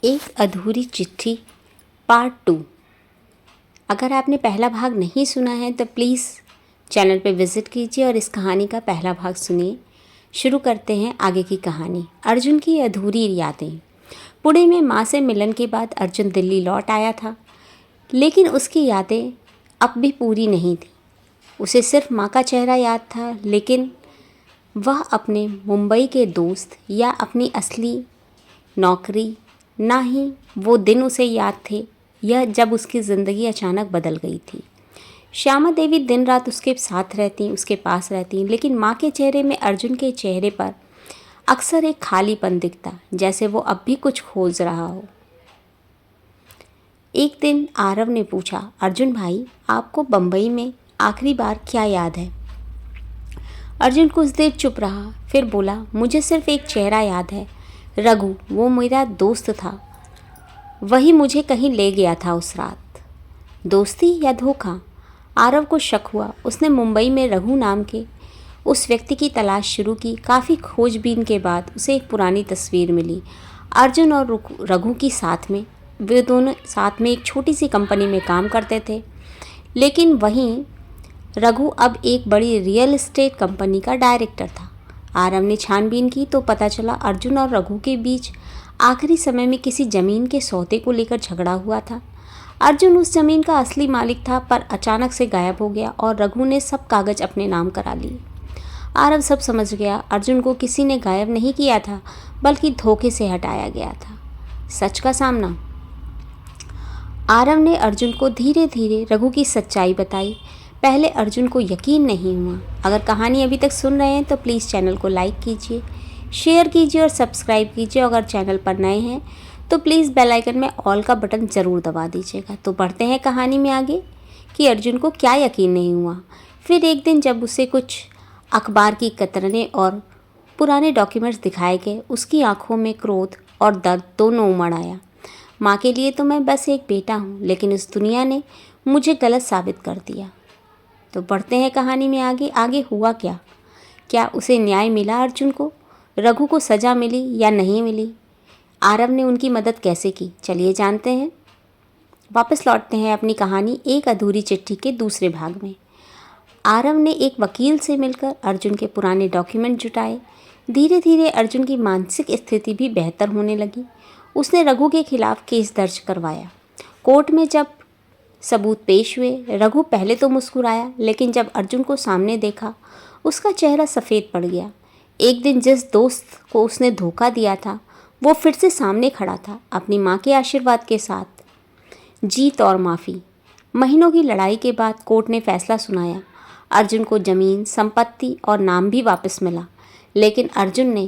एक अधूरी चिट्ठी पार्ट 2। अगर आपने पहला भाग नहीं सुना है तो प्लीज़ चैनल पे विज़िट कीजिए और इस कहानी का पहला भाग सुनिए। शुरू करते हैं आगे की कहानी। अर्जुन की अधूरी यादें। पुणे में माँ से मिलन के बाद अर्जुन दिल्ली लौट आया था, लेकिन उसकी यादें अब भी पूरी नहीं थी। उसे सिर्फ माँ का चेहरा याद था, लेकिन वह अपने मुंबई के दोस्त या अपनी असली नौकरी, ना ही वो दिन उसे याद थे यह जब उसकी ज़िंदगी अचानक बदल गई थी। श्यामा देवी दिन रात उसके साथ रहती, उसके पास रहती, लेकिन माँ के चेहरे में, अर्जुन के चेहरे पर अक्सर एक खालीपन दिखता, जैसे वो अब भी कुछ खोज रहा हो। एक दिन आरव ने पूछा, अर्जुन भाई, आपको बम्बई में आखिरी बार क्या याद है? अर्जुन कुछ देर चुप रहा, फिर बोला, मुझे सिर्फ एक चेहरा याद है, रघु। वो मेरा दोस्त था, वही मुझे कहीं ले गया था उस रात। दोस्ती या धोखा? आरव को शक हुआ। उसने मुंबई में रघु नाम के उस व्यक्ति की तलाश शुरू की। काफ़ी खोजबीन के बाद उसे एक पुरानी तस्वीर मिली, अर्जुन और रघु की साथ में। वे दोनों साथ में एक छोटी सी कंपनी में काम करते थे, लेकिन वहीं रघु अब एक बड़ी रियल एस्टेट कंपनी का डायरेक्टर था। आरव ने छानबीन की तो पता चला अर्जुन और रघु के बीच आखिरी समय में किसी ज़मीन के सौदे को लेकर झगड़ा हुआ था। अर्जुन उस ज़मीन का असली मालिक था, पर अचानक से गायब हो गया और रघु ने सब कागज़ अपने नाम करा लिए। आरव सब समझ गया। अर्जुन को किसी ने गायब नहीं किया था, बल्कि धोखे से हटाया गया था। सच का सामना। आरव ने अर्जुन को धीरे धीरे रघु की सच्चाई बताई। पहले अर्जुन को यकीन नहीं हुआ। अगर कहानी अभी तक सुन रहे हैं तो प्लीज़ चैनल को लाइक कीजिए, शेयर कीजिए और सब्सक्राइब कीजिए। अगर चैनल पर नए हैं तो प्लीज़ बेल आइकन में ऑल का बटन ज़रूर दबा दीजिएगा। तो बढ़ते हैं कहानी में आगे कि अर्जुन को क्या यकीन नहीं हुआ। फिर एक दिन जब उसे कुछ अखबार की कतरने और पुराने डॉक्यूमेंट्स दिखाए गए, उसकी आंखों में क्रोध और दर्द दोनों उमड़ आया। माँ के लिए तो मैं बस एक बेटा हूँ, लेकिन इस दुनिया ने मुझे गलत साबित कर दिया। तो बढ़ते हैं कहानी में आगे। आगे हुआ क्या? क्या उसे न्याय मिला? अर्जुन को, रघु को सज़ा मिली या नहीं मिली? आरव ने उनकी मदद कैसे की? चलिए जानते हैं। वापस लौटते हैं अपनी कहानी एक अधूरी चिट्ठी के दूसरे भाग में। आरव ने एक वकील से मिलकर अर्जुन के पुराने डॉक्यूमेंट जुटाए। धीरे धीरे अर्जुन की मानसिक स्थिति भी बेहतर होने लगी। उसने रघु के खिलाफ केस दर्ज करवाया। कोर्ट में जब सबूत पेश हुए, रघु पहले तो मुस्कुराया, लेकिन जब अर्जुन को सामने देखा उसका चेहरा सफ़ेद पड़ गया। एक दिन जिस दोस्त को उसने धोखा दिया था, वो फिर से सामने खड़ा था, अपनी माँ के आशीर्वाद के साथ। जीत और माफ़ी। महीनों की लड़ाई के बाद कोर्ट ने फैसला सुनाया। अर्जुन को ज़मीन, संपत्ति और नाम भी वापस मिला, लेकिन अर्जुन ने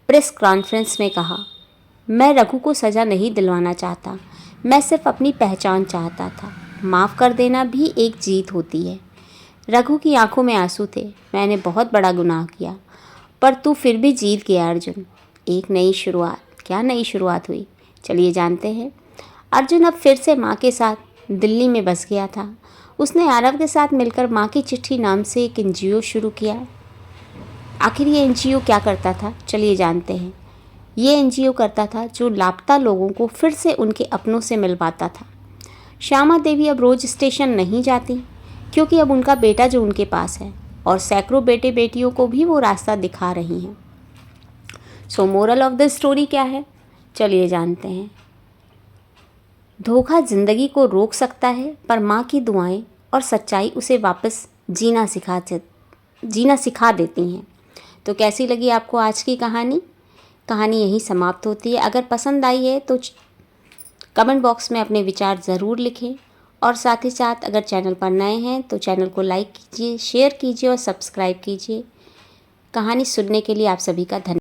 प्रेस कॉन्फ्रेंस में कहा, मैं रघु को सज़ा नहीं दिलवाना चाहता, मैं सिर्फ अपनी पहचान चाहता था। माफ़ कर देना भी एक जीत होती है। रघु की आंखों में आंसू थे। मैंने बहुत बड़ा गुनाह किया, पर तू फिर भी जीत गया अर्जुन। एक नई शुरुआत। क्या नई शुरुआत हुई? चलिए जानते हैं। अर्जुन अब फिर से माँ के साथ दिल्ली में बस गया था। उसने आरव के साथ मिलकर माँ की चिट्ठी नाम से एक एनजीओ शुरू किया। आखिर ये एनजीओ क्या करता था? चलिए जानते हैं। ये एनजीओ करता था जो लापता लोगों को फिर से उनके अपनों से मिलवाता था। श्यामा देवी अब रोज स्टेशन नहीं जाती, क्योंकि अब उनका बेटा जो उनके पास है, और सैकड़ों बेटे बेटियों को भी वो रास्ता दिखा रही हैं। सो मोरल ऑफ द स्टोरी क्या है? चलिए जानते हैं। धोखा जिंदगी को रोक सकता है, पर माँ की दुआएं और सच्चाई उसे वापस जीना सिखा देती हैं। तो कैसी लगी आपको आज की कहानी? कहानी यहीं समाप्त होती है। अगर पसंद आई है तो कमेंट बॉक्स में अपने विचार ज़रूर लिखें, और साथ ही साथ अगर चैनल पर नए हैं तो चैनल को लाइक कीजिए, शेयर कीजिए और सब्सक्राइब कीजिए। कहानी सुनने के लिए आप सभी का धन्यवाद।